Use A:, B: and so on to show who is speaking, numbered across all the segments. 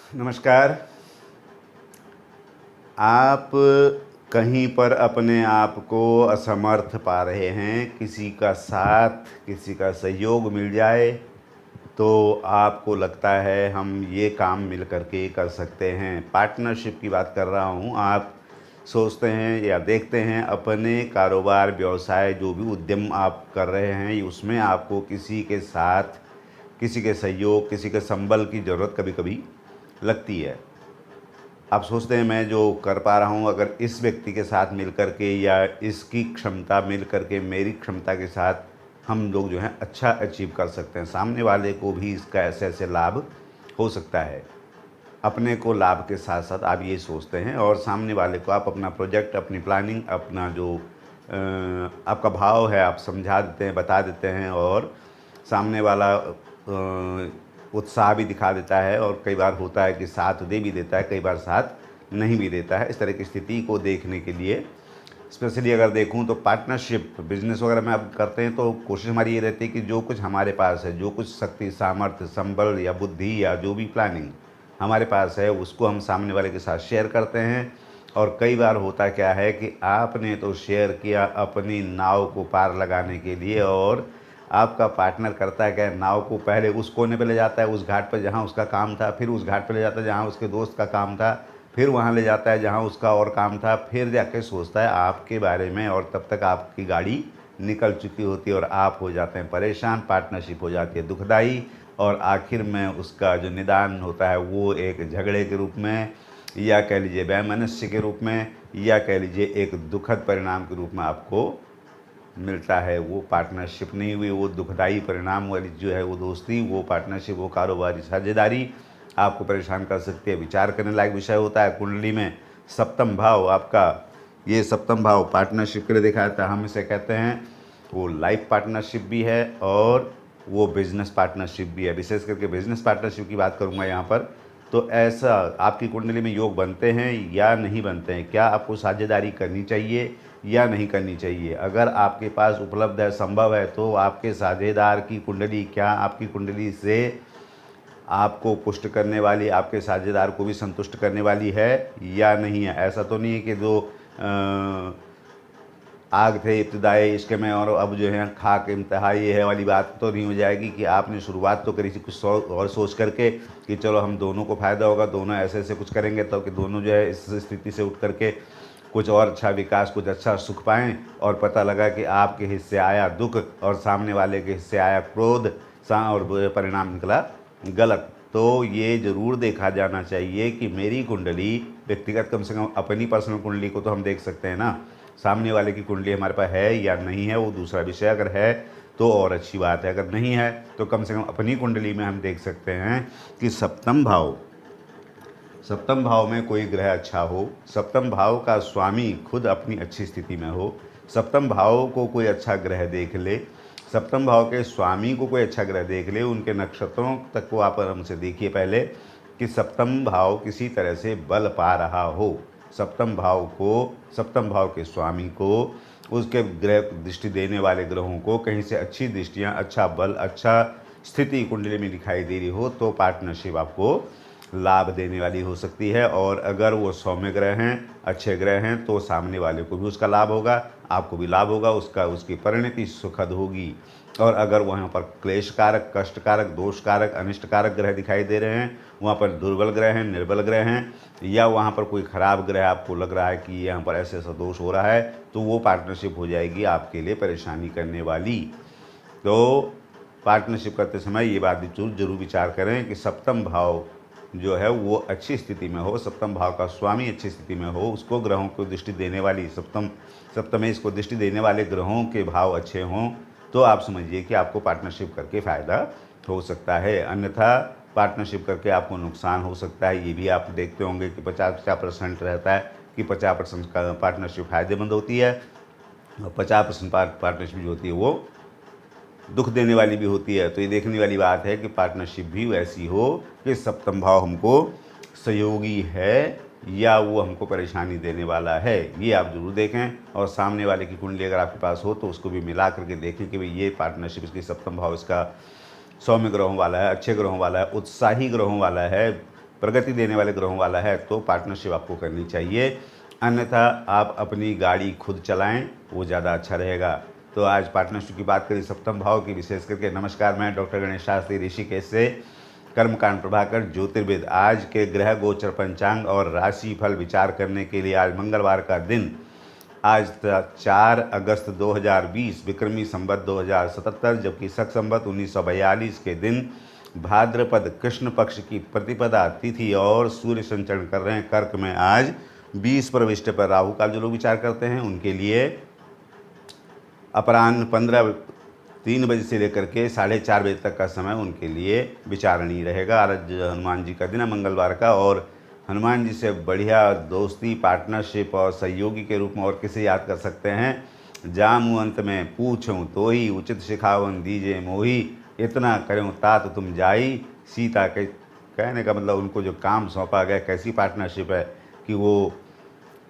A: नमस्कार। आप कहीं पर अपने आप को असमर्थ पा रहे हैं, किसी का साथ, किसी का सहयोग मिल जाए तो आपको लगता है हम ये काम मिल कर के कर सकते हैं। पार्टनरशिप की बात कर रहा हूँ। आप सोचते हैं या देखते हैं अपने कारोबार, व्यवसाय, जो भी उद्यम आप कर रहे हैं उसमें आपको किसी के साथ, किसी के सहयोग, किसी के संबल की ज़रूरत कभी कभी लगती है। आप सोचते हैं मैं जो कर पा रहा हूँ, अगर इस व्यक्ति के साथ मिल कर के या इसकी क्षमता मिल कर के मेरी क्षमता के साथ हम लोग जो हैं अच्छा अचीव कर सकते हैं, सामने वाले को भी इसका ऐसे ऐसे लाभ हो सकता है। अपने को लाभ के साथ साथ आप ये सोचते हैं और सामने वाले को आप अपना प्रोजेक्ट, अपनी प्लानिंग, अपना जो आपका भाव है आप समझा देते हैं, बता देते हैं और सामने वाला उत्साह भी दिखा देता है और कई बार होता है कि साथ दे भी देता है, कई बार साथ नहीं भी देता है। इस तरह की स्थिति को देखने के लिए स्पेशली अगर देखूं तो पार्टनरशिप बिजनेस वगैरह में आप करते हैं तो कोशिश हमारी ये रहती है कि जो कुछ हमारे पास है, जो कुछ शक्ति, सामर्थ्य, संबल या बुद्धि या जो भी प्लानिंग हमारे पास है उसको हम सामने वाले के साथ शेयर करते हैं। और कई बार होता क्या है कि आपने तो शेयर किया अपनी नाव को पार लगाने के लिए और आपका पार्टनर करता है क्या, नाव को पहले उस कोने पे ले जाता है, उस घाट पर जहाँ उसका काम था, फिर उस घाट पे ले जाता है जहाँ उसके दोस्त का काम था, फिर वहाँ ले जाता है जहाँ उसका और काम था, फिर जाके सोचता है आपके बारे में और तब तक आपकी गाड़ी निकल चुकी होती है और आप हो जाते हैं परेशान। पार्टनरशिप हो जाती है दुखदाई और आखिर में उसका जो निदान होता है वो एक झगड़े के रूप में या कह लीजिए वैमनस्य के रूप में या कह लीजिए एक दुखद परिणाम के रूप में आपको मिलता है। वो पार्टनरशिप नहीं हुई, वो दुखदाई परिणाम वाली जो है वो दोस्ती, वो पार्टनरशिप, वो कारोबारी साझेदारी आपको परेशान कर सकती है। विचार करने लायक विषय होता है। कुंडली में सप्तम भाव आपका, ये सप्तम भाव पार्टनरशिप के लिए देखा जाता है। हम इसे कहते हैं वो लाइफ पार्टनरशिप भी है और वो बिजनेस पार्टनरशिप भी है। विशेष करके बिजनेस पार्टनरशिप की बात करूँगा यहाँ पर। तो ऐसा आपकी कुंडली में योग बनते हैं या नहीं बनते हैं, क्या आपको साझेदारी करनी चाहिए या नहीं करनी चाहिए। अगर आपके पास उपलब्ध है, संभव है, तो आपके साझेदार की कुंडली क्या आपकी कुंडली से आपको पुष्ट करने वाली, आपके साझेदार को भी संतुष्ट करने वाली है या नहीं है। ऐसा तो नहीं है कि जो आग थे इब्तिदाई इश्क में और अब जो है खाक इंतहा, ये है वाली बात तो नहीं हो जाएगी कि आपने शुरुआत तो करी थी कुछ और सोच करके कि चलो हम दोनों को फ़ायदा होगा, दोनों ऐसे ऐसे कुछ करेंगे तो कि दोनों जो है इस स्थिति से उठ करके कुछ और अच्छा विकास, कुछ अच्छा सुख पाएँ। और पता लगा कि आपके हिस्से आया दुख और सामने वाले के हिस्से आया क्रोध और परिणाम निकला गलत। तो ये ज़रूर देखा जाना चाहिए कि मेरी कुंडली व्यक्तिगत, कम से कम अपनी पर्सनल कुंडली को तो हम देख सकते हैं ना, सामने वाले की कुंडली हमारे पास है या नहीं है वो दूसरा विषय। अगर है तो और अच्छी बात है, अगर नहीं है तो कम से कम अपनी कुंडली में हम देख सकते हैं कि सप्तम भाव में कोई ग्रह अच्छा हो, सप्तम भाव का स्वामी खुद अपनी अच्छी स्थिति में हो, सप्तम भाव को कोई अच्छा ग्रह देख ले, सप्तम भाव के स्वामी को कोई अच्छा ग्रह देख ले, उनके नक्षत्रों तक को आप आराम से देखिए पहले कि सप्तम भाव किसी तरह से बल पा रहा हो। सप्तम भाव को, सप्तम भाव के स्वामी को, उसके ग्रह दृष्टि देने वाले ग्रहों को कहीं से अच्छी दृष्टियाँ, अच्छा बल, अच्छा स्थिति कुंडली में दिखाई दे रही हो तो पार्टनरशिप आपको लाभ देने वाली हो सकती है। और अगर वो सौम्य ग्रह हैं, अच्छे ग्रह हैं, तो सामने वाले को भी उसका लाभ होगा, आपको भी लाभ होगा, उसकी परिणति सुखद होगी। और अगर वहाँ पर क्लेश कारक, कष्ट कारक, दोष कारक, अनिष्ट कारक ग्रह दिखाई दे रहे हैं, वहाँ पर दुर्बल ग्रह हैं, निर्बल ग्रह हैं, या वहाँ पर कोई ख़राब ग्रह आपको लग रहा है कि यहाँ पर ऐसे ऐसा दोष हो रहा है, तो वो पार्टनरशिप हो जाएगी आपके लिए परेशानी करने वाली। तो पार्टनरशिप करते समय ये बात जरूर विचार करें कि सप्तम भाव जो है वो अच्छी स्थिति में हो, सप्तम भाव का स्वामी अच्छी स्थिति में हो, उसको ग्रहों को दृष्टि देने वाली सप्तमेश को दृष्टि देने वाले ग्रहों के भाव अच्छे हों, तो आप समझिए कि आपको पार्टनरशिप करके फ़ायदा हो सकता है। अन्यथा पार्टनरशिप करके आपको नुकसान हो सकता है। ये भी आप देखते होंगे कि 50% रहता है कि 50% का पार्टनरशिप फ़ायदेमंद होती है और 50% पार्टनरशिप जो होती है वो दुख देने वाली भी होती है। तो ये देखने वाली बात है कि पार्टनरशिप भी वैसी हो कि सप्तम भाव हमको सहयोगी है या वो हमको परेशानी देने वाला है, ये आप ज़रूर देखें। और सामने वाले की कुंडली अगर आपके पास हो तो उसको भी मिला करके देखें कि भाई ये पार्टनरशिप, इसकी सप्तम भाव इसका सौम्य ग्रहों वाला है, अच्छे ग्रहों वाला है, उत्साही ग्रहों वाला है, प्रगति देने वाले ग्रहों वाला है तो पार्टनरशिप आपको करनी चाहिए, अन्यथा आप अपनी गाड़ी खुद चलाएं, वो ज़्यादा अच्छा रहेगा। तो आज पार्टनरशिप की बात करें सप्तम भाव की विशेष करके। नमस्कार, मैं डॉक्टर गणेश शास्त्री ऋषिकेश से, कर्मकांड प्रभाकर ज्योतिर्विद। आज के ग्रह गोचर पंचांग और राशि फल विचार करने के लिए आज मंगलवार का दिन, आज 4 अगस्त 2020 विक्रमी संवत 2077, जबकि शक संवत 1942 के दिन भाद्रपद कृष्ण पक्ष की प्रतिपदा तिथि और सूर्य संचरण कर रहे हैं कर्क में। आज 20 प्रविष्ट पर राहु काल जो लोग विचार करते हैं उनके लिए अपराह्न 3 बजे से लेकर के 4:30 बजे तक का समय उनके लिए विचारणीय रहेगा। आज हनुमान जी का दिन है मंगलवार का, और हनुमान जी से बढ़िया दोस्ती, पार्टनरशिप और सहयोगी के रूप में और किसे याद कर सकते हैं। जामू अंत में पूछूं तो ही, उचित सिखावन दीजिए मोही, इतना करूं तात तुम जाई। सीता के कहने का मतलब उनको जो काम सौंपा गया, कैसी पार्टनरशिप है कि वो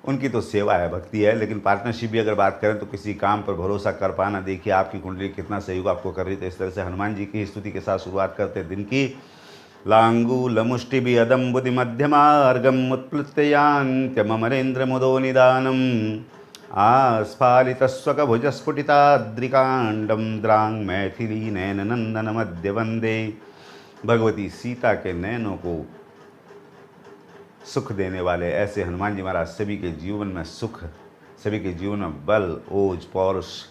A: उनकी तो सेवा है, भक्ति है, लेकिन पार्टनरशिप भी अगर बात करें तो किसी काम पर भरोसा कर पाना। देखिए आपकी कुंडली कितना सहयोग आपको कर रही है। तो इस तरह से हनुमान जी की स्तुति के साथ शुरुआत करते हैं दिन की। लांगूलमुष्टि अदम बुद्धि मध्यमार्गम उत्प्लुत्यान्त्यमरेन्द्र मुदो निदानम आस्फालितस्वकभुजस्फुटिताद्रिकांडम द्रांग मैथिली नयन नंदन मध्य वंदे। भगवती सीता के नयनों को सुख देने वाले ऐसे हनुमान जी महाराज सभी के जीवन में सुख, सभी के जीवन में बल, ओज, पौरुष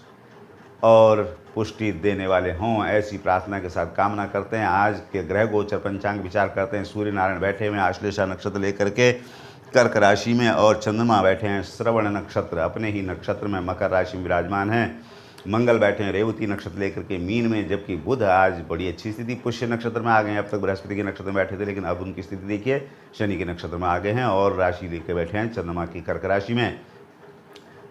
A: और पुष्टि देने वाले हों, ऐसी प्रार्थना के साथ कामना करते हैं। आज के ग्रह गोचर पंचांग विचार करते हैं। सूर्य नारायण बैठे हुए हैं आश्लेषा नक्षत्र लेकर के कर्क राशि में, और चंद्रमा बैठे हैं श्रवण नक्षत्र अपने ही नक्षत्र में मकर राशि में विराजमान हैं। मंगल बैठे हैं रेवती नक्षत्र लेकर के मीन में, जबकि बुध आज बड़ी अच्छी स्थिति पुष्य नक्षत्र में आ गए हैं। अब तक बृहस्पति के नक्षत्र में बैठे थे, लेकिन अब उनकी स्थिति देखिए शनि के नक्षत्र में आ गए हैं और राशि लेकर बैठे हैं चंद्रमा की कर्क राशि में।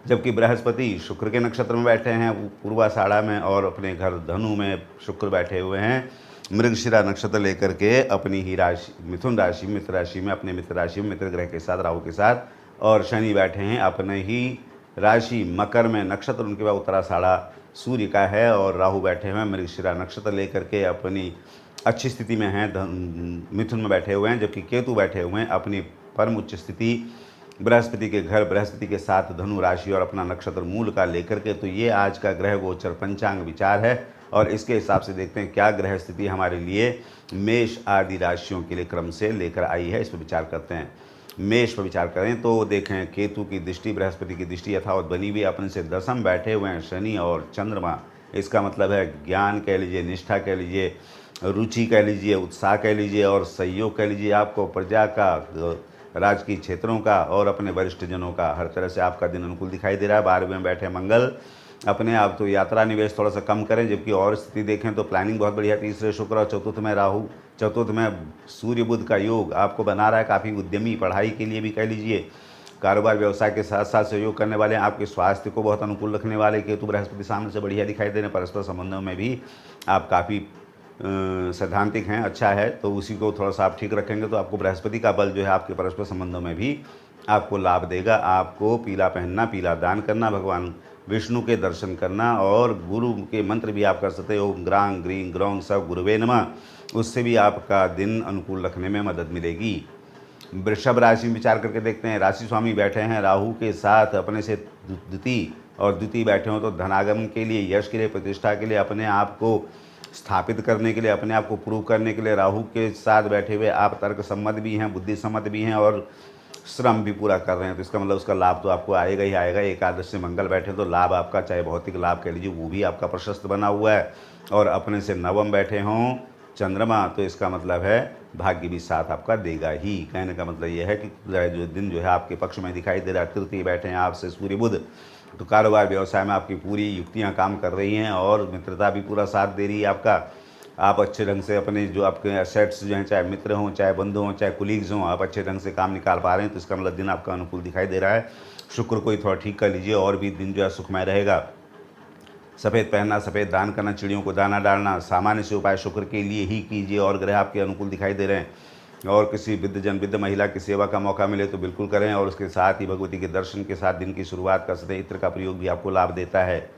A: जबकि बृहस्पति शुक्र के नक्षत्र में बैठे हैं पूर्वाषाढ़ा में, और अपने घर धनु में शुक्र बैठे हुए हैं मृगशिरा नक्षत्र लेकर के अपनी ही राशि मिथुन राशि मित्र राशि में, अपने मित्र राशि में मित्र ग्रह के साथ राहु के साथ, और शनि बैठे हैं अपने ही राशि मकर में, नक्षत्र उनके बाद उत्तराषाढ़ा सूर्य का है, और राहु बैठे हुए हैं मृगशिरा नक्षत्र लेकर के अपनी अच्छी स्थिति में हैं मिथुन में बैठे हुए हैं। जबकि केतु बैठे हुए हैं अपनी परम उच्च स्थिति बृहस्पति के घर, बृहस्पति के साथ धनु राशि और अपना नक्षत्र मूल का लेकर के। तो ये आज का ग्रह गोचर पंचांग विचार है, और इसके हिसाब से देखते हैं क्या ग्रह स्थिति हमारे लिए मेष आदि राशियों के लिए क्रम से लेकर आई है, इस पर विचार करते हैं। मेष पर विचार करें तो देखें केतु की दृष्टि, बृहस्पति की दृष्टि यथावत बनी हुई, अपने से दशम बैठे हुए हैं शनि और चंद्रमा। इसका मतलब है ज्ञान कह लीजिए, निष्ठा कह लीजिए, रुचि कह लीजिए, उत्साह कह लीजिए और सहयोग कह लीजिए, आपको प्रजा का, राजकीय क्षेत्रों का और अपने वरिष्ठ जनों का हर तरह से आपका दिन अनुकूल दिखाई दे रहा है। 12वें में बैठे मंगल, अपने आप तो यात्रा निवेश थोड़ा सा कम करें, जबकि और स्थिति देखें तो प्लानिंग बहुत बढ़िया। तीसरे शुक्र और चतुर्थ में राहु, चतुर्थ में सूर्य बुध का योग आपको बना रहा है काफ़ी उद्यमी, पढ़ाई के लिए भी कह लीजिए, कारोबार व्यवसाय के साथ साथ सहयोग करने वाले, आपके स्वास्थ्य को बहुत अनुकूल रखने वाले। केतु बृहस्पति सामने से बढ़िया दिखाई दे रहे हैं। परस्पर संबंधों में भी आप काफ़ी सैद्धांतिक हैं, अच्छा है, तो उसी को थोड़ा सा आप ठीक रखेंगे तो आपको बृहस्पति का बल जो है आपके परस्पर संबंधों में भी आपको लाभ देगा। आपको पीला पहनना, पीला दान करना, भगवान विष्णु के दर्शन करना, और गुरु के मंत्र भी आप कर सकते हो, ओम ग्रांग ग्रीं ग्रौं सब गुरुवे नमः, उससे भी आपका दिन अनुकूल रखने में मदद मिलेगी। वृषभ राशि में विचार करके देखते हैं। राशि स्वामी बैठे हैं राहु के साथ अपने से द्वितीय, और द्वितीय बैठे हो तो धनागम के लिए, यश के लिए, प्रतिष्ठा के लिए, अपने आप को स्थापित करने के लिए, अपने आप को प्रूव करने के लिए राहु के साथ बैठे हुए आप तर्क सम्मत भी हैं, बुद्धि सम्मत भी हैं और श्रम भी पूरा कर रहे हैं। तो इसका मतलब उसका लाभ तो आपको आएगा ही आएगा। एकादश से मंगल बैठे तो लाभ आपका, चाहे भौतिक लाभ कह लीजिए, वो भी आपका प्रशस्त बना हुआ है। और अपने से नवम बैठे हों चंद्रमा, तो इसका मतलब है भाग्य भी साथ आपका देगा ही। कहने का मतलब ये है कि जो दिन जो है आपके पक्ष में दिखाई दे रहा है। तृतीय बैठे हैं आपसे सूर्य बुध, तो कारोबार व्यवसाय में आपकी पूरी युक्तियां काम कर रही हैं और मित्रता भी पूरा साथ दे रही है आपका। आप अच्छे ढंग से अपने जो आपके एसेट्स जो हैं, चाहे मित्र हों, चाहे बंधु हों, चाहे कुलीग्स हों, आप अच्छे ढंग से काम निकाल पा रहे हैं। तो इसका मतलब दिन आपका अनुकूल दिखाई दे रहा है। शुक्र को ही थोड़ा ठीक कर लीजिए और भी दिन जो है सुखमय रहेगा। सफ़ेद पहनना, सफ़ेद दान करना, चिड़ियों को दाना डालना, सामान्य से उपाय शुक्र के लिए ही कीजिए और ग्रह आपके अनुकूल दिखाई दे रहे हैं। और किसी वृद्ध महिला की सेवा का मौका मिले तो बिल्कुल करें, और उसके साथ ही भगवती के दर्शन के साथ दिन की शुरुआत कर सकते हैं। इत्र का प्रयोग भी आपको लाभ देता है।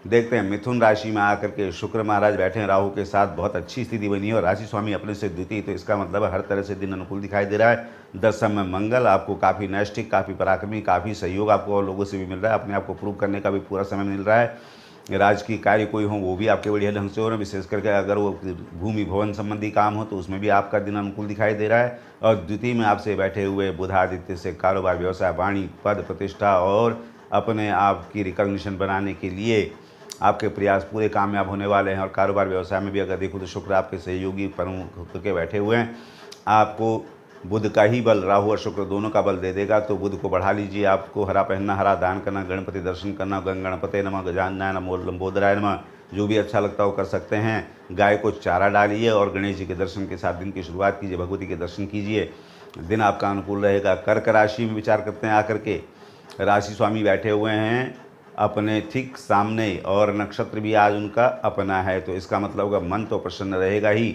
A: देखते हैं मिथुन राशि में आकर के शुक्र महाराज बैठे हैं राहु के साथ, बहुत अच्छी स्थिति बनी है और राशि स्वामी अपने से द्वितीय, तो इसका मतलब हर तरह से दिन अनुकूल दिखाई दे रहा है। दशम में मंगल, आपको काफ़ी नैष्ठिक, काफ़ी पराक्रमी, काफ़ी सहयोग आपको और लोगों से भी मिल रहा है, अपने आप को प्रूव करने का भी पूरा समय मिल रहा है। राजकीय कार्य कोई हो वो भी आपके बढ़िया ढंग से हो रहे हैं, विशेष करके अगर वो भूमि भवन संबंधी काम हो तो उसमें भी आपका दिन अनुकूल दिखाई दे रहा है। और द्वितीय में आपसे बैठे हुए बुधादित्य से कारोबार, व्यवसाय, वाणी, पद, प्रतिष्ठा और अपने आप की रिकॉग्निशन बनाने के लिए आपके प्रयास पूरे कामयाब होने वाले हैं। और कारोबार व्यवसाय में भी अगर देखो तो शुक्र आपके सहयोगी प्रमुख होकर के बैठे हुए हैं। आपको बुध का ही बल, राहु और शुक्र दोनों का बल दे देगा, तो बुध को बढ़ा लीजिए। आपको हरा पहनना, हरा दान करना, गणपति दर्शन करना, गणपते नमः, गजाननाय नमः, लंबोदराय नमः, जो भी अच्छा लगता हो कर सकते हैं। गाय को चारा डालिए और गणेश जी के दर्शन के साथ दिन की शुरुआत कीजिए, भगवती के दर्शन कीजिए, दिन आपका अनुकूल रहेगा। कर्क राशि में विचार करते हैं आकर के, राशि स्वामी बैठे हुए हैं अपने ठीक सामने और नक्षत्र भी आज उनका अपना है, तो इसका मतलब होगा मन तो प्रसन्न रहेगा ही।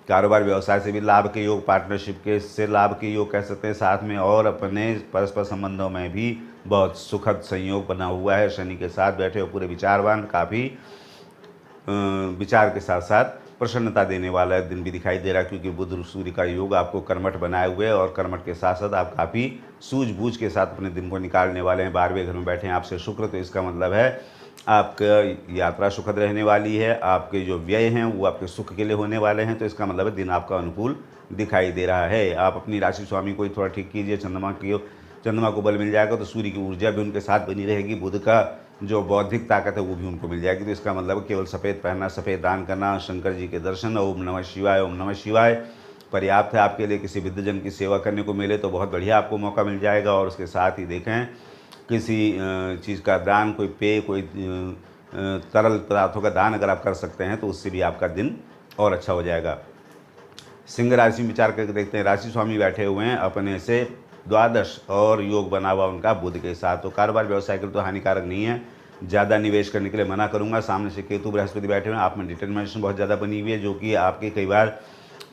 A: कारोबार व्यवसाय से भी लाभ के योग, पार्टनरशिप के से लाभ के योग कह सकते हैं, साथ में और अपने परस्पर संबंधों में भी बहुत सुखद संयोग बना हुआ है। शनि के साथ बैठे हो पूरे विचारवान, काफ़ी विचार के साथ साथ प्रसन्नता देने वाला दिन भी दिखाई दे रहा है, क्योंकि बुध सूर्य का योग आपको कर्मठ बनाए हुए और कर्मठ के साथ साथ आप काफ़ी सूझबूझ के साथ अपने दिन को निकालने वाले हैं। 12वें घर में बैठे हैं आपसे शुक्र, तो इसका मतलब है आपका यात्रा सुखद रहने वाली है, आपके जो व्यय हैं वो आपके सुख के लिए होने वाले हैं, तो इसका मतलब है दिन आपका अनुकूल दिखाई दे रहा है। आप अपनी राशि स्वामी को थोड़ा ठीक कीजिए, चंद्रमा को बल मिल जाएगा तो सूर्य की ऊर्जा भी उनके साथ बनी रहेगी, बुध का जो बौद्धिक ताकत है वो भी उनको मिल जाएगी, तो इसका मतलब केवल सफ़ेद पहनना, सफ़ेद दान करना, शंकर जी के दर्शन, ओम नमः शिवाय, ओम नमः शिवाय पर्याप्त है आपके लिए। किसी वृद्धजन की सेवा करने को मिले तो बहुत बढ़िया आपको मौका मिल जाएगा। और उसके साथ ही देखें किसी चीज़ का दान, कोई पेय, कोई तरल पदार्थों का दान अगर आप कर सकते हैं तो उससे भी आपका दिन और अच्छा हो जाएगा। सिंह राशि में विचार करके देखते हैं, राशि स्वामी बैठे हुए हैं अपने से द्वादश और योग बना हुआ उनका बुध के साथ, तो कारोबार व्यवसाय के लिए तो हानिकारक नहीं है, ज़्यादा निवेश करने के लिए मना करूंगा। सामने से केतु बृहस्पति बैठे हुए हैं, आप में डिटर्मिनेशन बहुत ज़्यादा बनी हुई है, जो कि आपके कई बार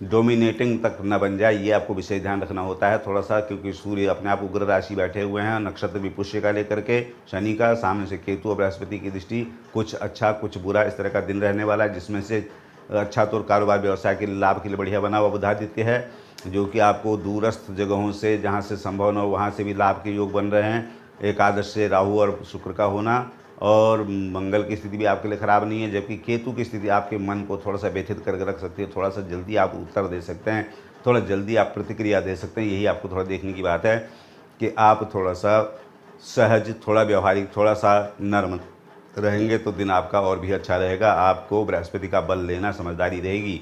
A: डोमिनेटिंग तक न बन जाए, ये आपको विशेष ध्यान रखना होता है थोड़ा सा, क्योंकि सूर्य अपने आप उग्र राशि बैठे हुए हैं, नक्षत्र भी पुष्य का लेकर के शनि का, सामने से केतु और बृहस्पति की दृष्टि, कुछ अच्छा कुछ बुरा इस तरह का दिन रहने वाला है, जिसमें से अच्छा तो कारोबार व्यवसाय के लाभ के लिए बढ़िया बना हुआ बुधादित्य है, जो कि आपको दूरस्थ जगहों से जहाँ से संभव न हो वहाँ से भी लाभ के योग बन रहे हैं। एकादश से राहु और शुक्र का होना, और मंगल की स्थिति भी आपके लिए ख़राब नहीं है, जबकि केतु की स्थिति आपके मन को थोड़ा सा व्यथित करके रख सकती है, थोड़ा सा जल्दी आप उत्तर दे सकते हैं, थोड़ा जल्दी आप प्रतिक्रिया दे सकते हैं। यही आपको थोड़ा देखने की बात है कि आप थोड़ा सा सहज, थोड़ा व्यवहारिक, थोड़ा सा नर्म रहेंगे तो दिन आपका और भी अच्छा रहेगा। आपको बृहस्पति का बल लेना समझदारी रहेगी।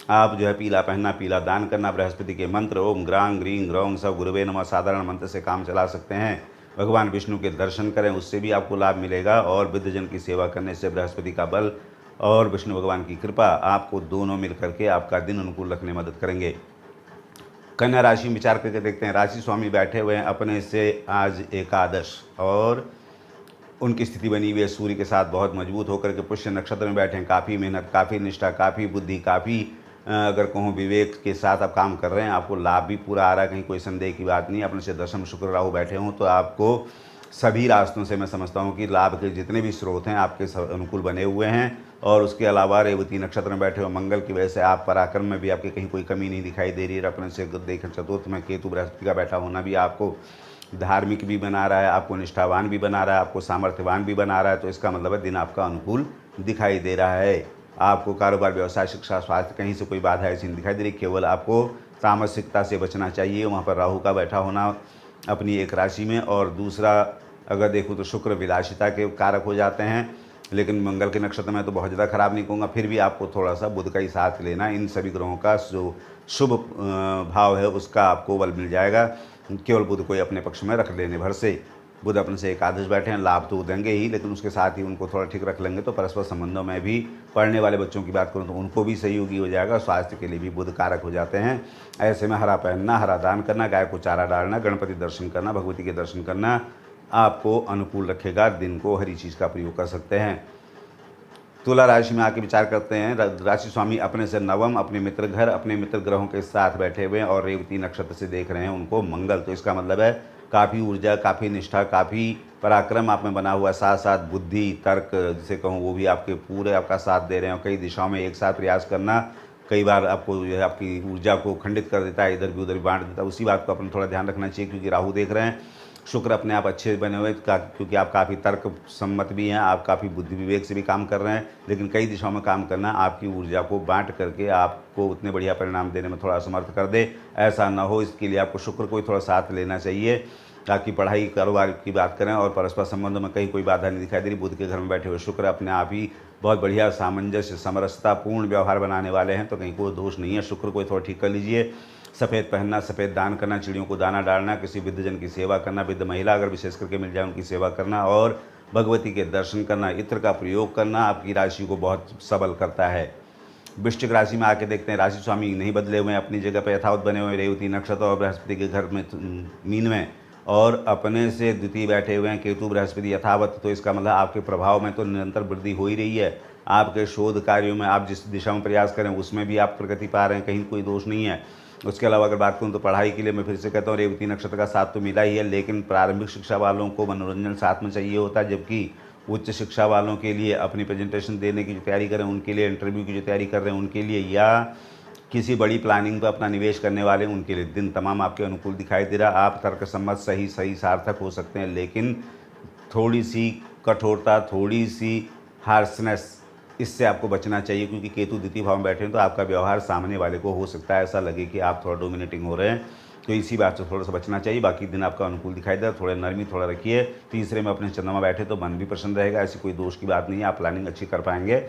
A: आप जो है पीला पहनना, पीला दान करना, बृहस्पति के मंत्र ओम ग्रांग ग्रीं ग्रौंग सब गुरुवे नमः साधारण मंत्र से काम चला सकते हैं। भगवान विष्णु के दर्शन करें, उससे भी आपको लाभ मिलेगा। और वृद्धजन की सेवा करने से बृहस्पति का बल और विष्णु भगवान की कृपा आपको दोनों मिल करके आपका दिन अनुकूल रखने में मदद करेंगे। कन्या राशि में विचार करके देखते हैं, राशि स्वामी बैठे हुए हैं अपने से आज एकादश और उनकी स्थिति बनी हुई है सूर्य के साथ बहुत मजबूत होकर के पुष्य नक्षत्र में बैठे हैं। काफ़ी मेहनत, काफ़ी निष्ठा, काफ़ी बुद्धि, काफ़ी अगर कहूँ विवेक के साथ आप काम कर रहे हैं, आपको लाभ भी पूरा आ रहा है, कहीं कोई संदेह की बात नहीं। अपने से दशम शुक्र राहु बैठे हों तो आपको सभी रास्तों से मैं समझता हूँ कि लाभ के जितने भी स्रोत हैं आपके अनुकूल बने हुए हैं। और उसके अलावा रेवती नक्षत्र में बैठे हुए मंगल की वजह से आप पराक्रम में भी आपके कहीं कोई कमी नहीं दिखाई दे रही है। अपने से देखें चतुर्थ में केतु बृहस्पति का बैठा होना भी आपको धार्मिक भी बना रहा है, आपको निष्ठावान भी बना रहा है, आपको सामर्थ्यवान भी बना रहा है, तो इसका मतलब है दिन आपका अनुकूल दिखाई दे रहा है। आपको कारोबार, व्यवसाय, शिक्षा, स्वास्थ्य कहीं से कोई बाधा ऐसी नहीं दिखाई दे रही। केवल आपको तामसिकता से बचना चाहिए। वहाँ पर राहु का बैठा होना अपनी एक राशि में, और दूसरा अगर देखूँ तो शुक्र विलासिता के कारक हो जाते हैं, लेकिन मंगल के नक्षत्र में तो बहुत ज़्यादा खराब नहीं कहूँगा, फिर भी आपको थोड़ा सा बुध का ही साथ लेना। इन सभी ग्रहों का जो शुभ भाव है उसका आपको बल मिल जाएगा, केवल बुध को अपने पक्ष में रख लेने भर से। बुध अपने से एकादश बैठे हैं, लाभ तो देंगे ही, लेकिन उसके साथ ही उनको थोड़ा ठीक रख लेंगे तो परस्पर संबंधों में भी, पढ़ने वाले बच्चों की बात करूं तो उनको भी सहयोगी हो जाएगा। स्वास्थ्य के लिए भी बुध कारक हो जाते हैं। ऐसे में हरा पहनना, हरा दान करना, गाय को चारा डालना, गणपति दर्शन करना, भगवती के दर्शन करना आपको अनुकूल रखेगा। दिन को हरी चीज़ का प्रयोग कर सकते हैं। तुला राशि में आके विचार करते हैं, राशि स्वामी अपने से नवम, अपने मित्र घर, अपने मित्र ग्रहों के साथ बैठे हुए हैं और रेवती नक्षत्र से देख रहे हैं उनको मंगल, तो इसका मतलब है काफ़ी ऊर्जा, काफ़ी निष्ठा, काफ़ी पराक्रम आप में बना हुआ है, साथ साथ बुद्धि, तर्क जिसे कहूँ वो भी आपके पूरे आपका साथ दे रहे हैं। और कई दिशाओं में एक साथ प्रयास करना कई बार आपको जो है आपकी ऊर्जा को खंडित कर देता है, इधर भी उधर भी बांट देता है। उसी बात को अपन थोड़ा ध्यान रखना चाहिए, क्योंकि राहु देख रहे हैं, शुक्र अपने आप अच्छे बने हुए क्योंकि आप काफ़ी तर्क सम्मत भी हैं, आप काफ़ी बुद्धि विवेक से भी काम कर रहे हैं। लेकिन कई दिशाओं में काम करना आपकी ऊर्जा को बांट करके आपको उतने बढ़िया परिणाम देने में थोड़ा असमर्थ कर दे। ऐसा ना हो, इसके लिए आपको शुक्र को ही थोड़ा साथ लेना चाहिए, ताकि पढ़ाई कारोबार की बात करें और परस्पर संबंधों में कहीं कोई बाधा नहीं दिखाई दे रही। बुध के घर में बैठे हुए शुक्र अपने आप ही बहुत बढ़िया सामंजस्य, समरसता पूर्ण व्यवहार बनाने वाले हैं, तो कहीं कोई दोष नहीं है। शुक्र को थोड़ा ठीक कर लीजिए। सफ़ेद पहनना, सफ़ेद दान करना, चिड़ियों को दाना डालना, किसी वृद्धजन की सेवा करना, वृद्ध महिला अगर विशेष करके मिल जाए उनकी सेवा करना, और भगवती के दर्शन करना, इत्र का प्रयोग करना आपकी राशि को बहुत सबल करता है। वृश्चिक राशि में आके देखते हैं, राशि स्वामी नहीं बदले हुए हैं, अपनी जगह पर यथावत बने हुए, रेवती नक्षत्र और बृहस्पति के घर में मीन में और अपने से द्वितीय बैठे हुए हैं केतु बृहस्पति यथावत। तो इसका मतलब आपके प्रभाव में तो निरंतर वृद्धि हो ही रही है। आपके शोध कार्यों में आप जिस दिशा में प्रयास करें उसमें भी आप प्रगति पा रहे हैं, कहीं कोई दोष नहीं है। उसके अलावा अगर बात करूँ तो पढ़ाई के लिए मैं फिर से कहता हूँ, रेवती नक्षत्र का साथ तो मिला ही है, लेकिन प्रारंभिक शिक्षा वालों को मनोरंजन साथ में चाहिए होता है, जबकि उच्च शिक्षा वालों के लिए अपनी प्रेजेंटेशन देने की जो तैयारी करें उनके लिए, इंटरव्यू की जो तैयारी कर रहे हैं उनके लिए, या किसी बड़ी प्लानिंग पर अपना निवेश करने वाले उनके लिए दिन तमाम आपके अनुकूल दिखाई दे रहा। आप तर्कसम्मत सही सार्थक हो सकते हैं, लेकिन थोड़ी सी कठोरता, थोड़ी सी हार्सनेस, इससे आपको बचना चाहिए, क्योंकि केतु द्वितीय भाव में बैठे हैं तो आपका व्यवहार सामने वाले को हो सकता है ऐसा लगे कि आप थोड़ा डोमिनेटिंग हो रहे हैं, तो इसी बात से थोड़ा सा बचना चाहिए। बाकी दिन आपका अनुकूल दिखाई दे रहा है, थोड़ा नरमी थोड़ा रखिए। तीसरे में अपने चंद्रमा बैठे तो मन भी प्रसन्न रहेगा, ऐसी कोई दोष की बात नहीं है, आप प्लानिंग अच्छी कर पाएंगे।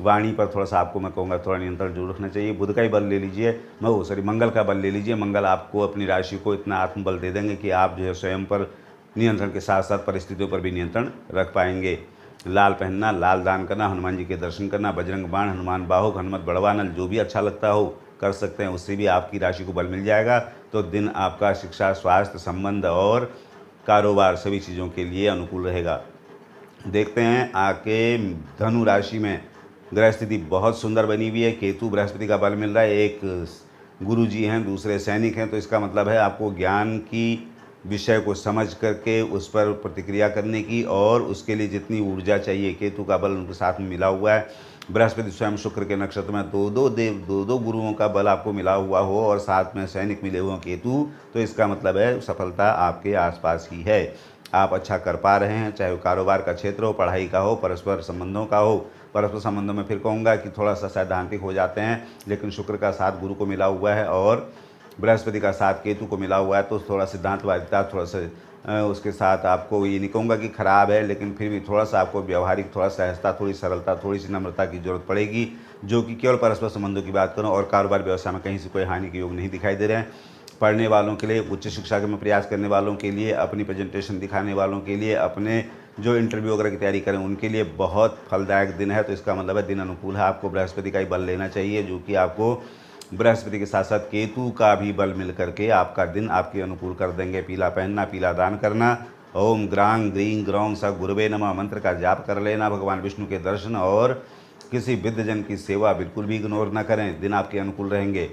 A: वाणी पर थोड़ा सा आपको मैं कहूँगा थोड़ा नियंत्रण जरूर रखना चाहिए। बुध का ही बल ले लीजिए, मंगल का बल ले लीजिए। मंगल आपको अपनी राशि को इतना आत्मबल दे देंगे कि आप जो है स्वयं पर नियंत्रण के साथ साथ परिस्थितियों पर भी नियंत्रण रख पाएंगे। लाल पहनना, लाल दान करना, हनुमान जी के दर्शन करना, बजरंग बाण, हनुमान बाहुक, हनुमत बड़वानल, जो भी अच्छा लगता हो कर सकते हैं, उससे भी आपकी राशि को बल मिल जाएगा। तो दिन आपका शिक्षा, स्वास्थ्य, संबंध और कारोबार सभी चीज़ों के लिए अनुकूल रहेगा। देखते हैं आके धनु राशि में ग्रह स्थिति बहुत सुंदर बनी हुई है, केतु बृहस्पति का बल मिल रहा है, एक गुरु जी हैं, दूसरे सैनिक हैं, तो इसका मतलब है आपको ज्ञान की विषय को समझ करके उस पर प्रतिक्रिया करने की और उसके लिए जितनी ऊर्जा चाहिए, केतु का बल उनके साथ में मिला हुआ है। बृहस्पति स्वयं शुक्र के नक्षत्र में दो गुरुओं का बल आपको मिला हुआ हो और साथ में सैनिक मिले हुए केतु, तो इसका मतलब है सफलता आपके आसपास ही है। आप अच्छा कर पा रहे हैं, चाहे वो कारोबार का क्षेत्र हो, पढ़ाई का हो, परस्पर संबंधों का हो। परस्पर संबंधों में फिर कहूँगा कि थोड़ा सा सैद्धांतिक हो जाते हैं, लेकिन शुक्र का साथ गुरु को मिला हुआ है और बृहस्पति का साथ केतु को मिला हुआ है, तो थोड़ा सिद्धांतवादिता, थोड़ा सा उसके साथ आपको ये नहीं कहूँगा कि ख़राब है, लेकिन फिर भी थोड़ा सा आपको व्यवहारिक, थोड़ा सहजता, थोड़ी सरलता, थोड़ी सी नम्रता की जरूरत पड़ेगी, जो कि केवल परस्पर संबंधों की बात करूँ और कारोबार व्यवसाय में कहीं से कोई हानि के योग नहीं दिखाई दे रहे हैं। पढ़ने वालों के लिए, उच्च शिक्षा में प्रयास करने वालों के लिए, अपनी प्रेजेंटेशन दिखाने वालों के लिए, अपने जो इंटरव्यू वगैरह की तैयारी करें उनके लिए बहुत फलदायक दिन है। तो इसका मतलब है दिन अनुकूल है, आपको बृहस्पति का ही बल लेना चाहिए, जो कि आपको बृहस्पति के साथ साथ केतु का भी बल मिल करके आपका दिन आपके अनुकूल कर देंगे। पीला पहनना, पीला दान करना, ओम ग्रांग ग्रीं ग्रौंग स गुरुवे नमः मंत्र का जाप कर लेना, भगवान विष्णु के दर्शन और किसी वृद्धजन की सेवा बिल्कुल भी इग्नोर न करें, दिन आपके अनुकूल रहेंगे।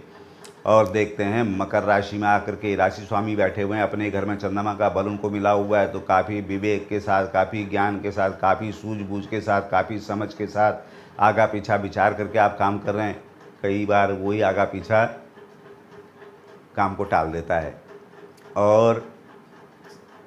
A: और देखते हैं मकर राशि में आकर के राशि स्वामी बैठे हुए हैं, अपने घर में चंद्रमा का बल उनको मिला हुआ है, तो काफ़ी विवेक के साथ, काफ़ी ज्ञान के साथ, काफ़ी सूझबूझ के साथ, काफ़ी समझ के साथ आगा पीछा विचार करके आप काम कर रहे हैं। कई बार वही आगा पीछा काम को टाल देता है और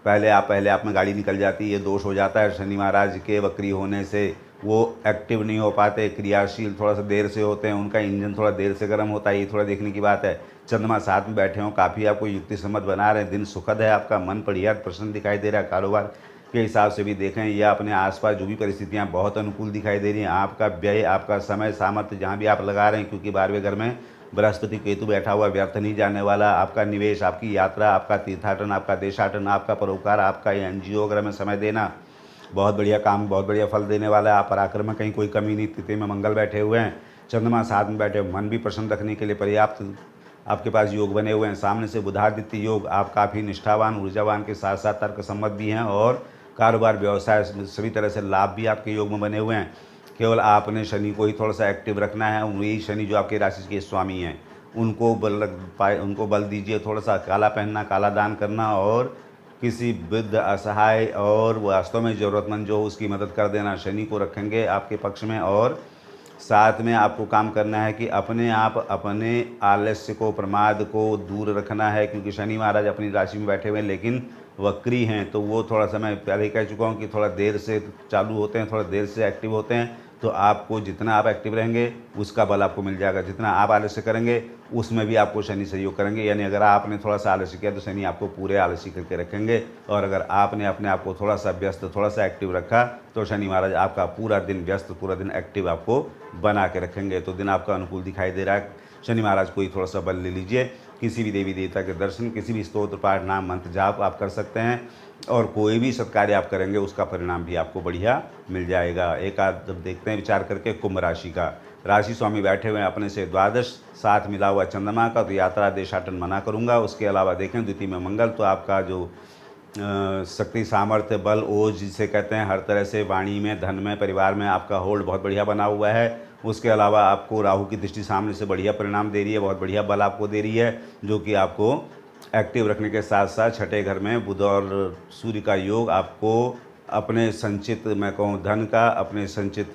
A: पहले आप में गाड़ी निकल जाती है, ये दोष हो जाता है। शनि महाराज के वक्री होने से वो एक्टिव नहीं हो पाते, क्रियाशील थोड़ा सा देर से होते हैं, उनका इंजन थोड़ा देर से गर्म होता है, ये थोड़ा देखने की बात है। चंद्रमा साथ में बैठे हों, काफ़ी आपको युक्ति सम्मत बना रहे हैं, दिन सुखद है, आपका मन बढ़िया प्रसन्न दिखाई दे रहा है। कारोबार के हिसाब से भी देखें या अपने आसपास जो भी परिस्थितियां बहुत अनुकूल दिखाई दे रही हैं, आपका व्यय, आपका समय, सामर्थ्य जहां भी आप लगा रहे हैं, क्योंकि 12वें घर में बृहस्पति केतु बैठा हुआ, व्यर्थ नहीं जाने वाला। आपका निवेश, आपकी यात्रा, आपका तीर्थाटन, आपका देशाटन, आपका परोपकार, आपका एनजीओ वगैरह में समय देना बहुत बढ़िया काम, बहुत बढ़िया फल देने वाला है। आप पराक्रम में कहीं कोई कमी नहीं। तिथि में मंगल बैठे हुए हैं, चंद्रमा साथ में बैठे, मन भी प्रसन्न रखने के लिए पर्याप्त आपके पास योग बने हुए हैं। सामने से बुधादित्य योग, आप काफ़ी निष्ठावान, ऊर्जावान के साथ साथ तर्क सम्मत भी हैं और कारोबार व्यवसाय सभी तरह से लाभ भी आपके योग में बने हुए हैं। केवल आपने शनि को ही थोड़ा सा एक्टिव रखना है। वही शनि जो आपके राशि के स्वामी हैं, उनको बल दीजिए। थोड़ा सा काला पहनना, काला दान करना और किसी वृद्ध, असहाय और वास्तव में ज़रूरतमंद जो हो उसकी मदद कर देना शनि को रखेंगे आपके पक्ष में। और साथ में आपको काम करना है कि अपने आप अपने आलस्य को, प्रमाद को दूर रखना है, क्योंकि शनि महाराज अपनी राशि में बैठे हुए हैं लेकिन वक्री हैं, तो वो थोड़ा सा मैं पहले ही कह चुका हूँ कि थोड़ा देर से चालू होते हैं, थोड़ा देर से एक्टिव होते हैं। तो आपको जितना आप एक्टिव रहेंगे उसका बल आपको मिल जाएगा, जितना आप आलस्य करेंगे उसमें भी आपको शनि सहयोग करेंगे। यानी अगर आपने थोड़ा सा आलस्य किया तो शनि आपको पूरे आलसी करके रखेंगे, और अगर आपने अपने आप को थोड़ा सा व्यस्त, थोड़ा सा एक्टिव रखा तो शनि महाराज आपका पूरा दिन व्यस्त, पूरा दिन एक्टिव आपको बना के रखेंगे। तो दिन आपका अनुकूल दिखाई दे रहा है। शनि महाराज को ही थोड़ा सा बल ले लीजिए, किसी भी देवी देवता के दर्शन, किसी भी स्तोत्र पाठ, नाम, मंत्र जाप आप कर सकते हैं, और कोई भी सत्कार्य आप करेंगे उसका परिणाम भी आपको बढ़िया मिल जाएगा। एक आध जब देखते हैं विचार करके कुंभ राशि का, राशि स्वामी बैठे हुए हैं अपने से द्वादश, साथ मिला हुआ चंद्रमा का, तो यात्रा देशाटन मना करूंगा। उसके अलावा देखें द्वितीय में मंगल, तो आपका जो शक्ति, सामर्थ्य, बल, ओज जिसे कहते हैं, हर तरह से वाणी में, धन में, परिवार में आपका होल्ड बहुत बढ़िया बना हुआ है। उसके अलावा आपको राहु की दृष्टि सामने से बढ़िया परिणाम दे रही है, बहुत बढ़िया बल आपको दे रही है, जो कि आपको एक्टिव रखने के साथ साथ छठे घर में बुध और सूर्य का योग आपको अपने संचित, मैं कहूँ धन का, अपने संचित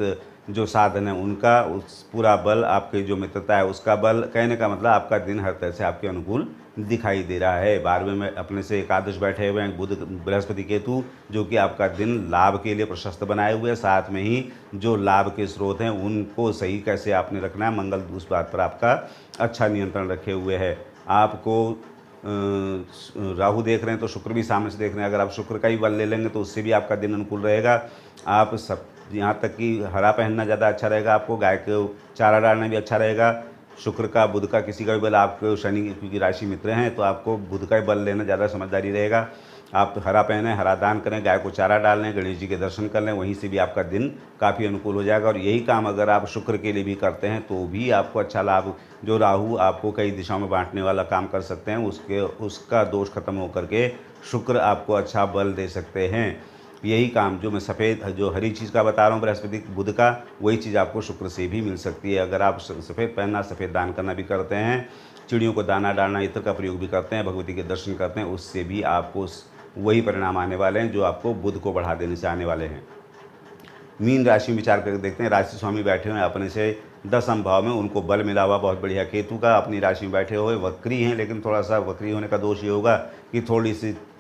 A: जो साधन है उनका, उस पूरा बल, आपकी जो मित्रता है उसका बल, कहने का मतलब आपका दिन हर तरह से आपके अनुकूल दिखाई दे रहा है। 12वें में अपने से एकादश बैठे हुए हैं बुध, बृहस्पति, केतु, जो कि आपका दिन लाभ के लिए प्रशस्त बनाए हुए हैं। साथ में ही जो लाभ के स्रोत हैं उनको सही कैसे आपने रखना है, मंगल उस बात पर आपका अच्छा नियंत्रण रखे हुए है। आपको राहु देख रहे हैं तो शुक्र भी सामने से देख रहे हैं, अगर आप शुक्र का ही बल ले लेंगे तो उससे भी आपका दिन अनुकूल रहेगा। आप सब यहाँ तक कि हरा पहनना ज़्यादा अच्छा रहेगा, आपको गाय को चारा डालना भी अच्छा रहेगा। शुक्र का, बुध का, किसी का भी बल, आपको शनि क्योंकि राशि मित्र हैं तो आपको बुध का ही बल लेना ज़्यादा समझदारी रहेगा। आप हरा पहने, हरा दान करें, गाय को चारा डाल लें, गणेश जी के दर्शन कर लें, वहीं से भी आपका दिन काफ़ी अनुकूल हो जाएगा। और यही काम अगर आप शुक्र के लिए भी करते हैं तो भी आपको अच्छा लाभ, जो राहु आपको कई दिशाओं में बांटने वाला काम कर सकते हैं, उसका दोष खत्म होकर के शुक्र आपको अच्छा बल दे सकते हैं। यही काम जो मैं सफ़ेद, जो हरी चीज़ का बता रहा हूँ बृहस्पति बुध का, वही चीज़ आपको शुक्र से भी मिल सकती है। अगर आप सफ़ेद पहनना, सफ़ेद दान करना भी करते हैं, चिड़ियों को दाना डालना, इत्र का प्रयोग भी करते हैं, भगवती के दर्शन करते हैं, उससे भी आपको वही परिणाम आने वाले हैं जो आपको बुध को बढ़ा देने से आने वाले हैं। मीन राशि में विचार करके देखते हैं, राशि स्वामी बैठे हुए हैं अपने से 10म भाव में, उनको बल मिला हुआ बहुत बढ़िया। केतु का अपनी राशि में बैठे हुए वक्री हैं, लेकिन थोड़ा सा वक्री होने का दोष ये होगा कि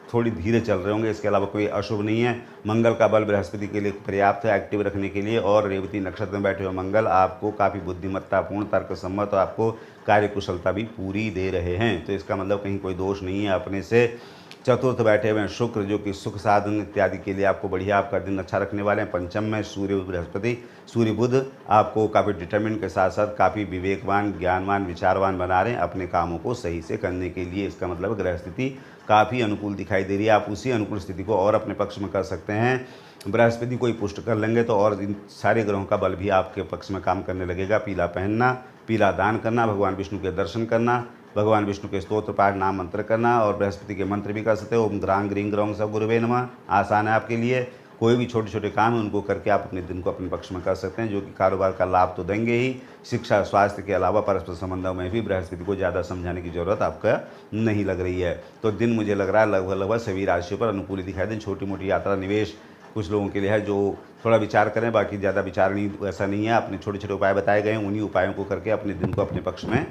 A: थोड़ी धीरे चल रहे होंगे, इसके अलावा कोई अशुभ नहीं है। मंगल का बल बृहस्पति के लिए पर्याप्त है एक्टिव रखने के लिए, और रेवती नक्षत्र में बैठे हुए मंगल आपको काफ़ी बुद्धिमत्तापूर्ण, तर्क सम्मत और आपको कार्यकुशलता भी पूरी दे रहे हैं। तो इसका मतलब कहीं कोई दोष नहीं है। अपने से चतुर्थ बैठे हुए हैं शुक्र, जो कि सुख साधन इत्यादि के लिए आपको बढ़िया आपका दिन अच्छा रखने वाले हैं। पंचम में सूर्य बृहस्पति, सूर्य बुध आपको काफ़ी डिटरमिनेंट के साथ साथ काफ़ी विवेकवान, ज्ञानवान, विचारवान बना रहे हैं अपने कामों को सही से करने के लिए। इसका मतलब ग्रह स्थिति काफ़ी अनुकूल दिखाई दे रही है। आप उसी अनुकूल स्थिति को और अपने पक्ष में कर सकते हैं। बृहस्पति को ही पुष्ट कर लेंगे तो और इन सारे ग्रहों का बल भी आपके पक्ष में काम करने लगेगा। पीला पहनना, पीला दान करना, भगवान विष्णु के दर्शन करना, भगवान विष्णु के स्तोत्र पाठ, नाम, मंत्र करना, और बृहस्पति के मंत्र भी कर सकते हो। ओम ग्रांग ग्रीं ग्रौं स गुरुवे नमः। आसान है आपके लिए। कोई भी छोटे छोटे काम है उनको करके आप अपने दिन को अपने पक्ष में कर सकते हैं, जो कि कारोबार का लाभ तो देंगे ही। शिक्षा, स्वास्थ्य के अलावा परस्पर संबंधों में भी बृहस्पति को ज़्यादा समझाने की ज़रूरत आपका नहीं लग रही है। तो दिन मुझे लग रहा है लगभग सभी राशियों पर अनुकूल दिखाई दें। छोटी मोटी यात्रा, निवेश कुछ लोगों के लिए है जो थोड़ा विचार करें, बाकी ज़्यादा विचार नहीं, ऐसा नहीं है। अपने छोटे छोटे उपाय बताए गए हैं, उन्हीं उपायों को करके अपने दिन को अपने पक्ष में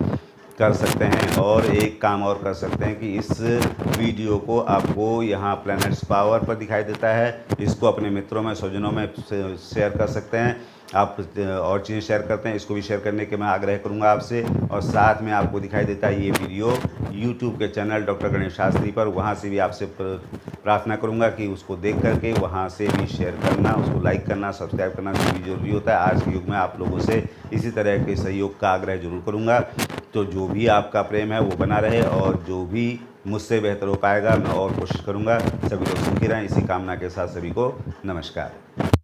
A: कर सकते हैं। और एक काम और कर सकते हैं कि इस वीडियो को आपको यहाँ प्लैनेट्स पावर पर दिखाई देता है, इसको अपने मित्रों में, स्वजनों में शेयर कर सकते हैं। आप और चीज़ें शेयर करते हैं, इसको भी शेयर करने के मैं आग्रह करूंगा आपसे। और साथ में आपको दिखाई देता है ये वीडियो YouTube के चैनल डॉक्टर गणेश शास्त्री पर, वहाँ से भी आपसे प्रार्थना करूंगा कि उसको देख करके वहाँ से भी शेयर करना, उसको लाइक करना, सब्सक्राइब करना भी जरूरी होता है। आज के युग में आप लोगों से इसी तरह के सहयोग का आग्रह जरूर करूँगा। तो जो भी आपका प्रेम है वो बना रहे, और जो भी मुझसे बेहतर हो पाएगा मैं और कोशिश करूँगा। सभी लोग सुखी रहें, इसी कामना के साथ सभी को नमस्कार।